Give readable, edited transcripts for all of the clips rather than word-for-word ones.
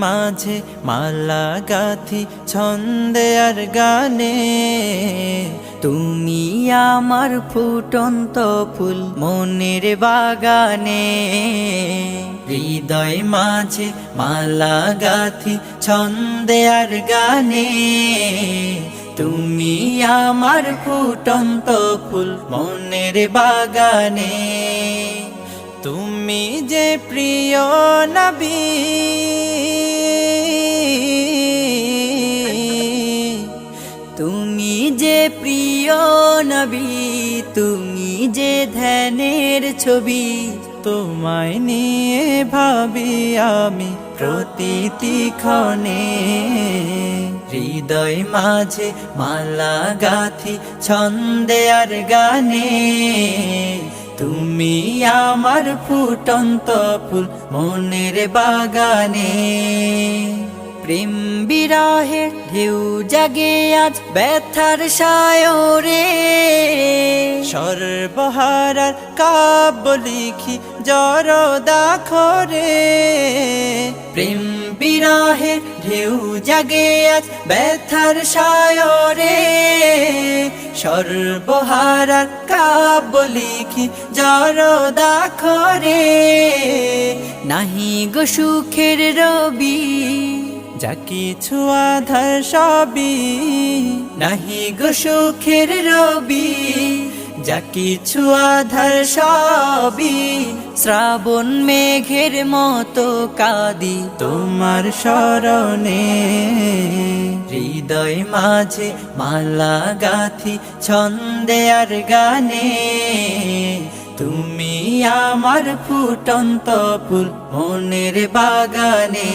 মাঝে মালা গাথি ছন্দে আর গানে, তুমি আমার ফুটন্ত ফুল মনের বাগানে। হৃদয় মাঝে মালা গাথি ছন্দে আর গানে, তুমি আমার ফুটন্ত ফুল মনের বাগানে। তুমি যে প্রিয় নবী, তুমি যে প্রিয় নবী, তুমি যে ধ্যানের ছবি। তোমায় নিয়ে ভাবি আমি প্রতিটি ক্ষণে। হৃদয় মাঝে মালা গাথি ছন্দে আর গানে, তুমি আমার ফুটন্ত ফুল মনের বাগানে। প্রেম বিরহের ঢেউ জাগে আজ ব্যথার সায়রে, সর্বহারার কাব্য লিখি জরদাখরে। প্রেম বিরহের ঢেউ জাগে আজ ব্যথার সায়রে, সর্বহারার কাব্য লিখি জরদাখরে। নাহি গো সুখের রবি, যা কিছু আধার সবই, নাহি গো সুখের রবি, যা কিছু আধার সবই। শ্রাবণ মেঘের মতো কাঁদি তোমার শরণে। হৃদয় মাঝে মালা গাথি ছন্দে আর গানে, তুমি আমার ফুটন্ত ফুল মনের বাগানে।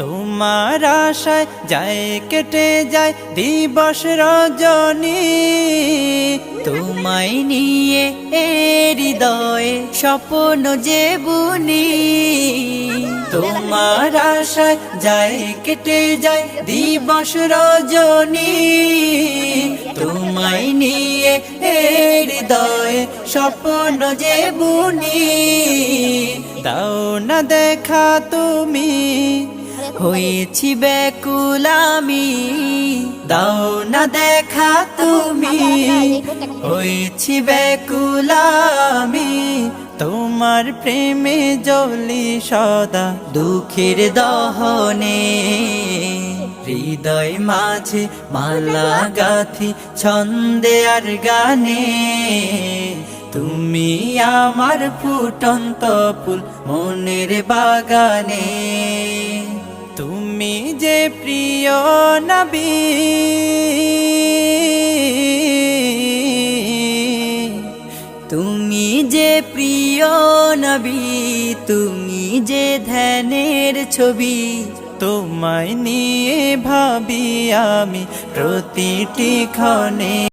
তোমার আশায় যায় কেটে যায় দিবস রজনী, তোমায় নিয়ে এ হৃদয়ে স্বপ্ন যে বুনি। তোমার আশায় যায় কেটে যায় দিবস রজনী, তোমায় নিয়ে এ হৃদয়ে স্বপ্ন যে বুনি। দাও না দেখা তুমি, হয়েছি ব্যাকুল আমি। দাও না দেখা তুমি, হয়েছি ব্যাকুল আমি। তোমার প্রেমে জ্বলি সদা দুঃখের দহনে। হৃদয় মাঝে মালা গাথি ছন্দে আর গানে, তুমি আমার ফুটন্ত ফুল মনের বাগানে। তুমি যে প্রিয় নবী, তুমি যে প্রিয় নবী, তুমি যে ধ্যানের ছবি। তোমায় নিয়ে ভাবি আমি প্রতিটি ক্ষণে।